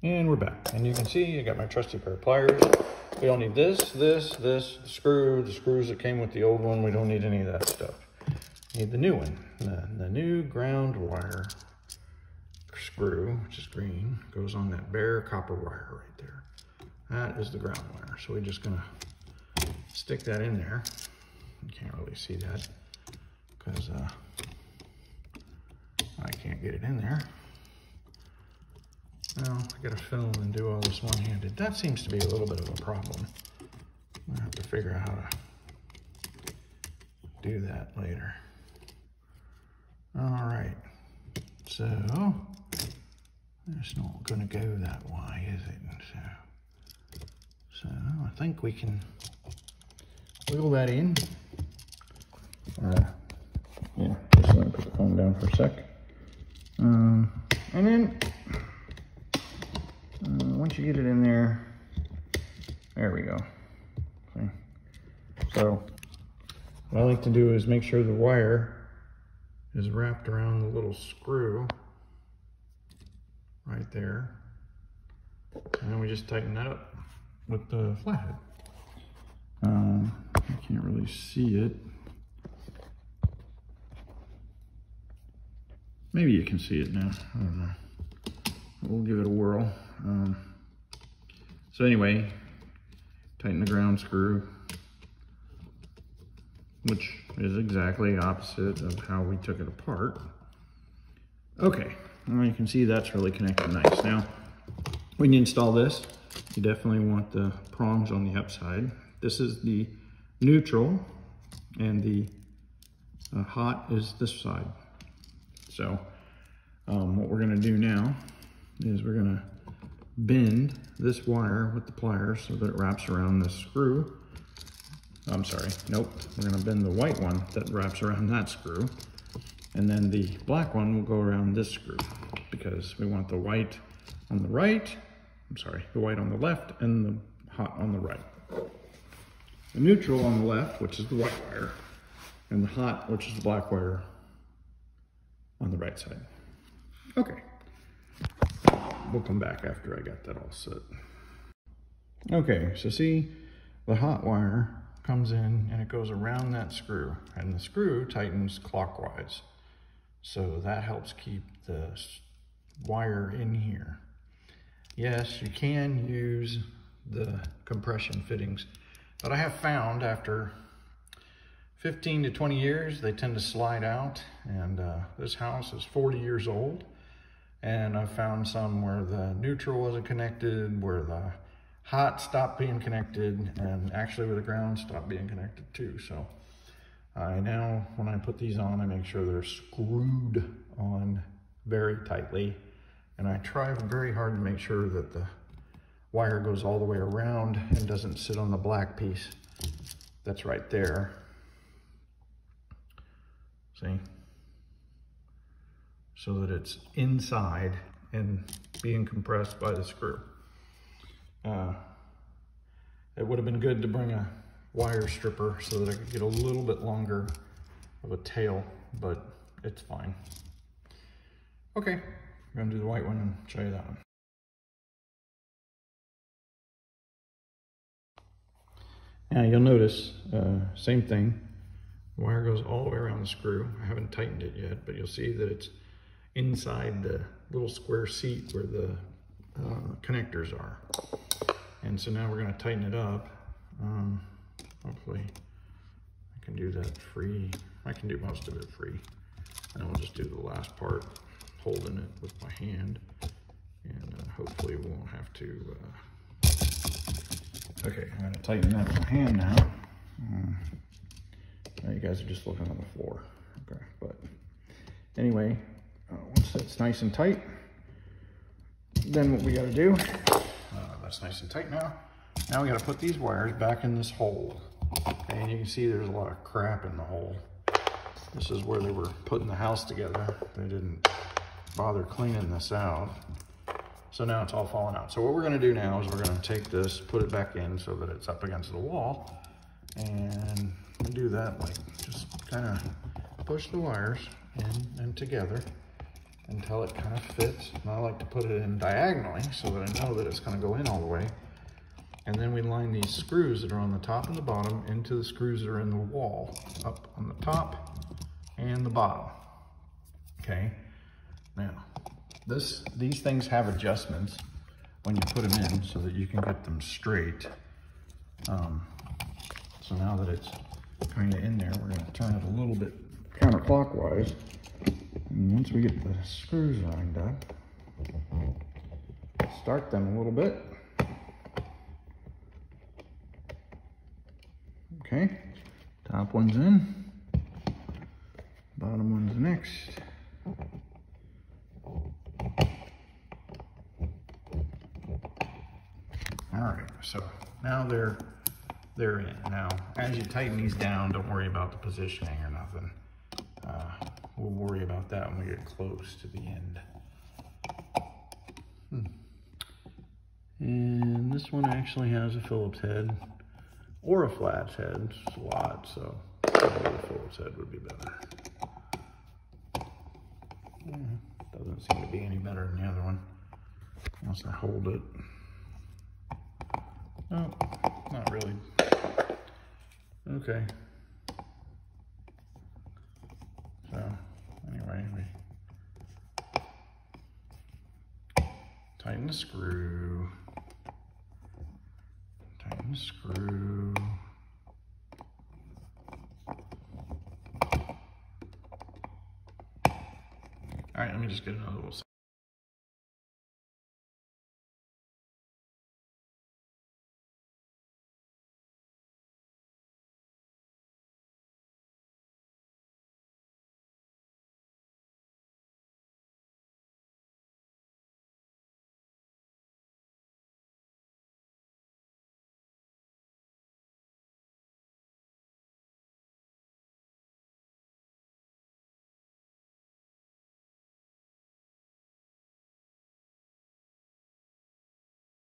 And we're back. And you can see I got my trusty pair of pliers. We don't need this, the screws that came with the old one. We don't need any of that stuff. We need the new one, the new ground wire screw, which is green, goes on that bare copper wire right there. That is the ground wire. So we're just gonna stick that in there. You can't really see that because I can't get it in there. Well, I gotta film and do all this one-handed. That seems to be a little bit of a problem. I'll have to figure out how to do that later. All right, so it's not gonna go that way, is it? So I think we can wiggle that in. Yeah, just let me put the phone down for a sec. And then once you get it in there, there we go. Okay. So what I like to do is make sure the wire is wrapped around the little screw right there. And then we just tighten that up with the flathead. I can't really see it. Maybe you can see it now, I don't know. We'll give it a whirl. So anyway, tighten the ground screw, which is exactly opposite of how we took it apart. Okay, well, you can see that's really connected nice. Now, when you install this, you definitely want the prongs on the upside. This is the neutral, and the hot is this side. So what we're gonna do now is we're gonna bend this wire with the pliers so that it wraps around this screw. I'm sorry, nope. We're gonna bend the white one that wraps around that screw. And then the black one will go around this screw because we want the white on the right, the white on the left and the hot on the right. The neutral on the left, which is the white wire, and the hot, which is the black wire on the right side. Okay. We'll come back after I got that all set. Okay, so see, the hot wire comes in and it goes around that screw, and the screw tightens clockwise. So that helps keep the wire in here. Yes, you can use the compression fittings, but I have found after 15 to 20 years, they tend to slide out, and this house is 40 years old. And I found some where the neutral wasn't connected, where the hot stopped being connected, and actually where the ground stopped being connected too. So I now, when I put these on, I make sure they're screwed on very tightly. And I try very hard to make sure that the wire goes all the way around and doesn't sit on the black piece that's right there. See? So that it's inside and being compressed by the screw. It would have been good to bring a wire stripper so that I could get a little bit longer of a tail, but it's fine. Okay, I'm gonna do the white one and show you that one. Now you'll notice, same thing, the wire goes all the way around the screw. I haven't tightened it yet, but you'll see that it's inside the little square seat where the connectors are. And so now we're gonna tighten it up. Hopefully I can do that free. I can do most of it free. And we'll just do the last part, holding it with my hand. And hopefully we won't have to, okay, I'm gonna tighten that with my hand now. Now you guys are just looking on the floor. Okay, but anyway, once that's nice and tight, then what we gotta do, that's nice and tight now. Now we gotta put these wires back in this hole. Okay, and you can see there's a lot of crap in the hole. This is where they were putting the house together. They didn't bother cleaning this out. So now it's all falling out. So what we're gonna do now is we're gonna take this, put it back in so that it's up against the wall, and do that like, just kind of push the wires in and together. until it kind of fits. And I like to put it in diagonally so that I know that it's going to go in all the way. And then we line these screws that are on the top and the bottom into the screws that are in the wall, up on the top and the bottom. Okay, now these things have adjustments when you put them in so that you can get them straight. So now that it's kind of in there, we're going to turn it a little bit counterclockwise. And once we get the screws lined up, start them a little bit. Okay, top one's in, bottom one's next. All right, so now they're in. Now, as you tighten these down, don't worry about the positioning or nothing. We'll worry about that when we get close to the end. And this one actually has a Phillips head or a flat head slot, so maybe the Phillips head would be better. Doesn't seem to be any better than the other one. Once I hold it. No, not really. Okay. So, anyway, we tighten the screw. Tighten the screw. All right, let me just get another little